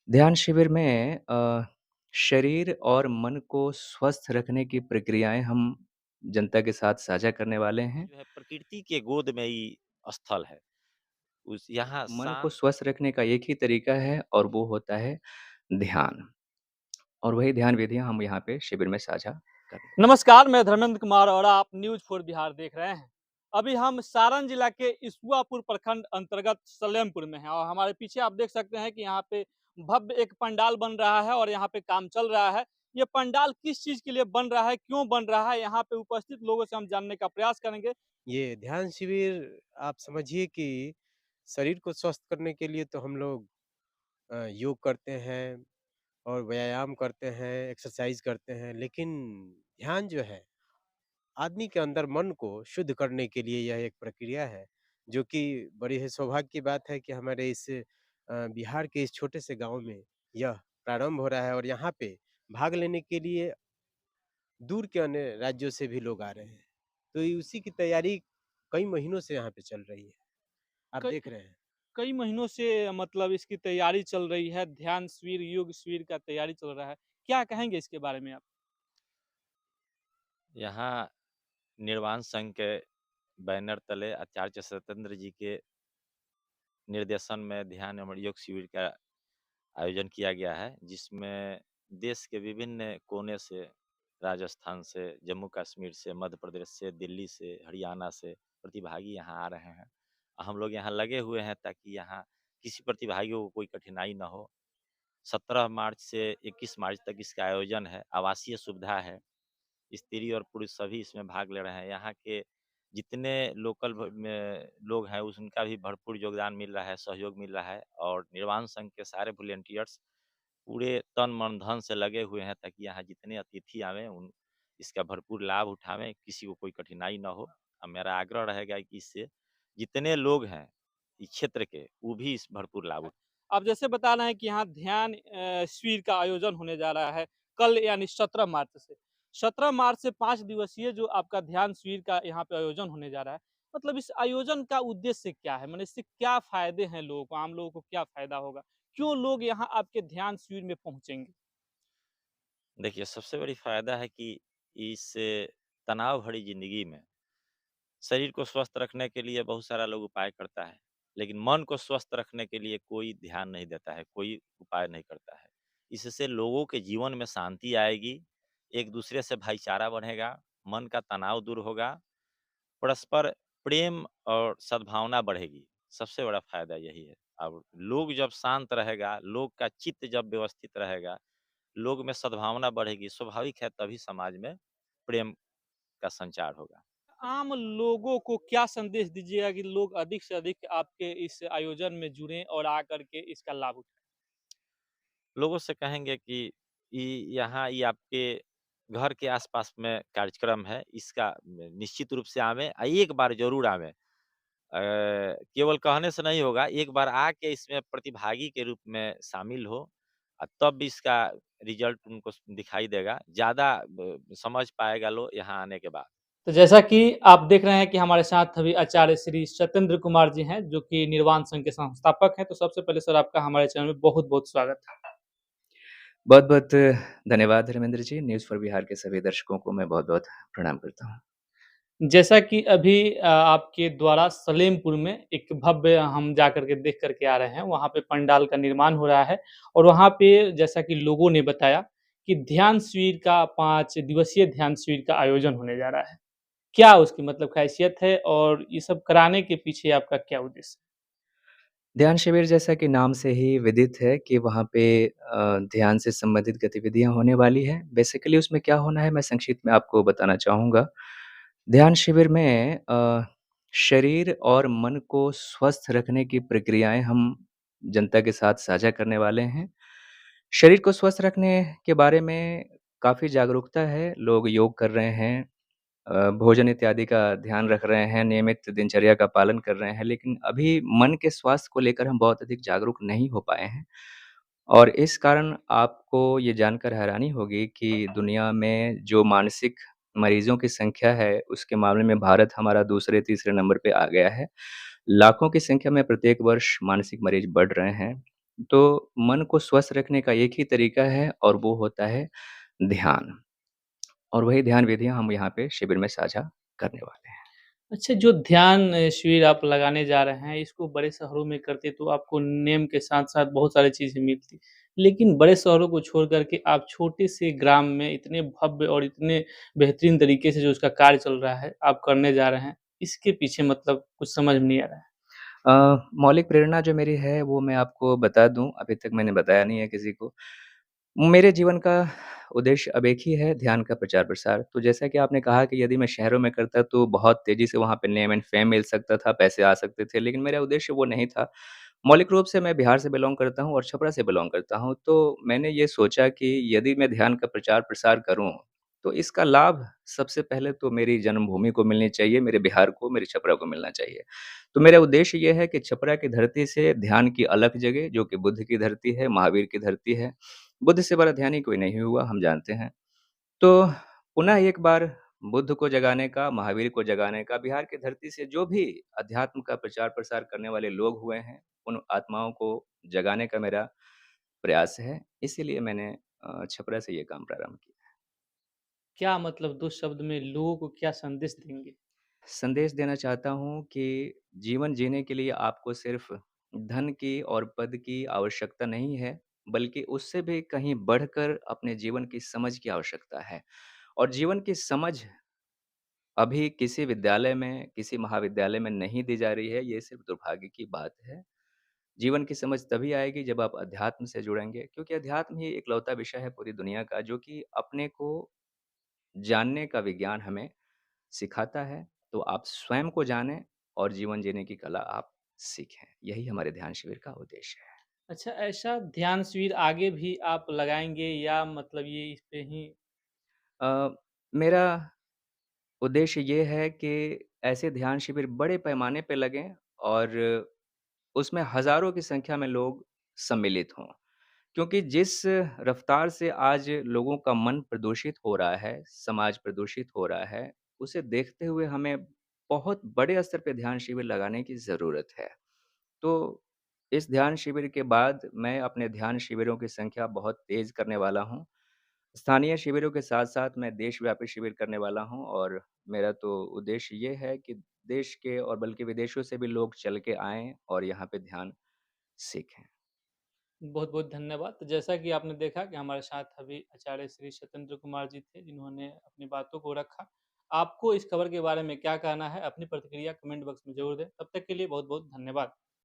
ध्यान शिविर में शरीर और मन को स्वस्थ रखने की प्रक्रियाएँ हम जनता के साथ साझा करने वाले हैं। जो है प्रकृति के गोदमयी स्थल है। उस यहाँ मन को शांत स्वस्थ रखने का एक ही तरीका है और वो होता है ध्यान। और वही ध्यान विधियाँ हम यहाँ पे शिविर में साझा करने वाले हैं। नमस्कार, मैं धर्मेंद्र कुमार और आप न्यूज़ फॉर बिहार देख रहे हैं। अभी हम सारण जिला के इसुआपुर प्रखंड अंतर्गत सलेमपुर में हैं और हमारे पीछे आप देख सकते हैं कि यहाँ पे भव्य एक पंडाल बन रहा है और यहाँ पे काम चल रहा है। ये पंडाल किस चीज़ के लिए बन रहा है, क्यों बन रहा है, यहाँ पे उपस्थित लोगों से हम जानने का प्रयास करेंगे। ये ध्यान शिविर आप समझिए कि शरीर को स्वस्थ करने के लिए तो हम लोग योग करते हैं और व्यायाम करते हैं, एक्सरसाइज करते हैं, लेकिन ध्यान जो है, आदमी के अंदर मन को शुद्ध करने के लिए यह एक प्रक्रिया है, जो कि बड़ी ही सौभाग्य की बात है कि हमारे इस बिहार के इस छोटे से गाँव में यह प्रारंभ हो रहा है और यहाँ पे भाग लेने के लिए दूर के अन्य राज्यों से भी लोग आ रहे हैं। तो ये उसी की तैयारी कई महीनों से यहाँ पे चल रही है। आप कई देख रहे हैं। कई महीनों से मतलब इसकी तैयारी चल रही है, ध्यान शिविर, योग शिविर का तैयारी चल रहा है। क्या कहेंगे इसके बारे में आप? यहाँ निर्वाण संघ के बैनर तले आचार्य सत्येंद्र जी के निर्देशन में ध्यान एवं योग शिविर का आयोजन किया गया है, जिसमें देश के विभिन्न कोने से, राजस्थान से, जम्मू कश्मीर से, मध्य प्रदेश से, दिल्ली से, हरियाणा से प्रतिभागी यहाँ आ रहे हैं। हम लोग यहाँ लगे हुए हैं ताकि यहाँ किसी प्रतिभागियों को कोई कठिनाई ना हो। 17 मार्च से 21 मार्च तक इसका आयोजन है। आवासीय सुविधा है। स्त्री और पुरुष सभी इसमें भाग ले रहे हैं। यहाँ के जितने लोकल में लोग हैं उनका भी भरपूर योगदान मिल रहा है, सहयोग मिल रहा है और निर्वाण संघ के सारे वॉलंटियर्स पूरे तन मन धन से लगे हुए हैं ताकि यहाँ जितने अतिथि आवें उन इसका भरपूर लाभ उठावें, किसी को कोई कठिनाई ना हो। मेरा आग्रह रहेगा कि इससे जितने लोग हैं इस क्षेत्र के वो भी इस भरपूर लाभ उठाएं। आप जैसे बता रहे हैं कि यहाँ ध्यान शिविर का आयोजन होने जा रहा है कल यानी 17 मार्च से। 17 मार्च से 5 दिवसीय जो आपका ध्यान शिविर का यहाँ पे आयोजन होने जा रहा है। मतलब इस आयोजन का उद्देश्य क्या है? माने इससे क्या फ़ायदे हैं लोगों को, आम लोगों को क्या फ़ायदा होगा? क्यों लोग यहाँ आपके ध्यान शिविर में पहुँचेंगे? देखिए, सबसे बड़ी फायदा है कि इस तनाव भरी जिंदगी में शरीर को स्वस्थ रखने के लिए बहुत सारा लोग उपाय करता है, लेकिन मन को स्वस्थ रखने के लिए कोई ध्यान नहीं देता है, कोई उपाय नहीं करता है। इससे लोगों के जीवन में शांति आएगी, एक दूसरे से भाईचारा बढ़ेगा, मन का तनाव दूर होगा, परस्पर प्रेम और सद्भावना बढ़ेगी। सबसे बड़ा फायदा यही है। अब लोग जब शांत रहेगा, लोग का चित्त जब व्यवस्थित रहेगा, लोग में सद्भावना बढ़ेगी, स्वाभाविक है तभी समाज में प्रेम का संचार होगा। आम लोगों को क्या संदेश दीजिएगा कि लोग अधिक से अधिक आपके इस आयोजन में जुड़ें और आकर के इसका लाभ उठाएँ? लोगों से कहेंगे कि यहाँ ये आपके घर के आसपास में कार्यक्रम है, इसका निश्चित रूप से आवें, एक बार जरूर आवें। केवल कहने से नहीं होगा, एक बार आके इसमें प्रतिभागी के रूप में शामिल हो, तब इसका रिजल्ट उनको दिखाई देगा, ज़्यादा समझ पाएगा लोग यहाँ आने के बाद। तो जैसा कि आप देख रहे हैं कि हमारे साथ अभी आचार्य श्री सत्येंद्र कुमार जी हैं, जो कि निर्वाण संघ के संस्थापक हैं। तो सबसे पहले सर आपका हमारे चैनल में बहुत-बहुत स्वागत है। बहुत-बहुत धन्यवाद धर्मेंद्र जी। न्यूज़ फॉर बिहार के सभी दर्शकों को मैं बहुत-बहुत प्रणाम करता हूँ। जैसा कि अभी आपके द्वारा सलेमपुर में एक भव्य हम जाकर के देख कर के आ रहे हैं, वहाँ पे पंडाल का निर्माण हो रहा है और वहाँ पे जैसा कि लोगों ने बताया कि ध्यान शिविर का 5 दिवसीय ध्यान शिविर का आयोजन होने जा रहा है। क्या उसकी मतलब ख़ासियत है और ये सब कराने के पीछे आपका क्या उद्देश्य है? ध्यान शिविर जैसा कि नाम से ही विदित है कि वहाँ पे ध्यान से संबंधित गतिविधियाँ होने वाली हैं। बेसिकली उसमें क्या होना है मैं संक्षिप्त में आपको बताना चाहूँगा। ध्यान शिविर में शरीर और मन को स्वस्थ रखने की प्रक्रियाएँ हम जनता के साथ साझा करने वाले हैं। शरीर को स्वस्थ रखने के बारे में काफ़ी जागरूकता है, लोग योग कर रहे हैं, भोजन इत्यादि का ध्यान रख रहे हैं, नियमित दिनचर्या का पालन कर रहे हैं, लेकिन अभी मन के स्वास्थ्य को लेकर हम बहुत अधिक जागरूक नहीं हो पाए हैं। और इस कारण आपको ये जानकर हैरानी होगी कि दुनिया में जो मानसिक मरीज़ों की संख्या है, उसके मामले में भारत हमारा दूसरे-तीसरे नंबर पे आ गया है। लाखों की संख्या में प्रत्येक वर्ष मानसिक मरीज़ बढ़ रहे हैं तो मन को स्वस्थ रखने का एक ही तरीका है और वो होता है ध्यान। और वही ध्यान विधियाँ हम यहाँ पे शिविर में साझा करने वाले हैं। अच्छा, जो ध्यान शिविर आप लगाने जा रहे हैं, इसको बड़े शहरों में करते तो आपको नेम के साथ-साथ बहुत सारी चीज़ें मिलती। लेकिन बड़े शहरों को छोड़ कर के आप छोटे से ग्राम में इतने भव्य और इतने बेहतरीन तरीके से जो उसका कार्य चल रहा है, आप करने जा रहे हैं, इसके पीछे मतलब कुछ समझ में नहीं आ रहा है। मौलिक प्रेरणा जो मेरी है वो मैं आपको बता दूँ, अभी तक मैंने बताया नहीं है किसी को। मेरे जीवन का उद्देश्य अब एक ही है ध्यान का प्रचार-प्रसार। तो जैसा कि आपने कहा कि यदि मैं शहरों में करता तो बहुत तेज़ी से वहाँ पे नेम एंड फ़ेम मिल सकता था, पैसे आ सकते थे, लेकिन मेरा उद्देश्य वो नहीं था। मौलिक रूप से मैं बिहार से बिलॉन्ग करता हूँ और छपरा से बिलॉन्ग करता हूँ, तो मैंने ये सोचा कि यदि मैं ध्यान का प्रचार-प्रसार करूँ, तो इसका लाभ सबसे पहले तो मेरी जन्मभूमि को मिलनी चाहिए, मेरे बिहार को, मेरे छपरा को मिलना चाहिए। तो मेरा उद्देश्य ये है कि छपरा की धरती से ध्यान की अलख जगे, जो कि बुद्ध की धरती है, महावीर की धरती है। बुद्ध से बड़ा ध्यानी कोई नहीं हुआ, हम जानते हैं। तो पुनः एक बार बुद्ध को जगाने का, महावीर को जगाने का, बिहार की धरती से जो भी अध्यात्म का प्रचार-प्रसार करने वाले लोग हुए हैं, उन आत्माओं को जगाने का मेरा प्रयास है। इसीलिए मैंने छपरा से ये काम प्रारंभ किया। क्या मतलब 2 शब्द में लोगों को क्या संदेश देंगे? संदेश देना चाहता हूँ कि जीवन जीने के लिए आपको सिर्फ़ धन की और पद की आवश्यकता नहीं है, बल्कि उससे भी कहीं बढ़कर अपने जीवन की समझ की आवश्यकता है। और जीवन की समझ अभी किसी विद्यालय में, किसी महाविद्यालय में नहीं दी जा रही है, ये सिर्फ़ दुर्भाग्य की बात है। जीवन की समझ तभी आएगी जब आप अध्यात्म से जुड़ेंगे, क्योंकि अध्यात्म ही इकलौता विषय है पूरी दुनिया का जो कि अपने को जानने का विज्ञान हमें सिखाता है। तो आप स्वयं को जानें और जीवन जीने की कला आप सीखें। यही हमारे ध्यान शिविर का उद्देश्य है। अच्छा, ऐसा ध्यान शिविर आगे भी आप लगाएँगे या मतलब ये इस पे ही अ, मेरा उद्देश्य ये है कि ऐसे ध्यान शिविर बड़े पैमाने पे लगें और उसमें हज़ारों की संख्या में लोग सम्मिलित हों। क्योंकि जिस रफ़्तार से आज लोगों का मन प्रदूषित हो रहा है, समाज प्रदूषित हो रहा है, उसे देखते हुए हमें बहुत बड़े स्तर पे ध्यान शिविर लगाने की ज़रूरत है। तो इस ध्यान शिविर के बाद मैं अपने ध्यान शिविरों की संख्या बहुत तेज़ करने वाला हूँ। स्थानीय शिविरों के साथ-साथ मैं देशव्यापी शिविर करने वाला हूँ और मेरा तो उद्देश्य ये है कि देश के और बल्कि विदेशों से भी लोग चल के आएँ और यहाँ पे ध्यान सीखें। बहुत-बहुत धन्यवाद। तो जैसा कि आपने देखा कि हमारे साथ अभी आचार्य श्री सत्येंद्र कुमार जी थे, जिन्होंने अपनी बातों को रखा। आपको इस खबर के बारे में क्या कहना है? अपनी प्रतिक्रिया कमेंट बॉक्स में ज़रूर दें। तब तक के लिए बहुत-बहुत धन्यवाद।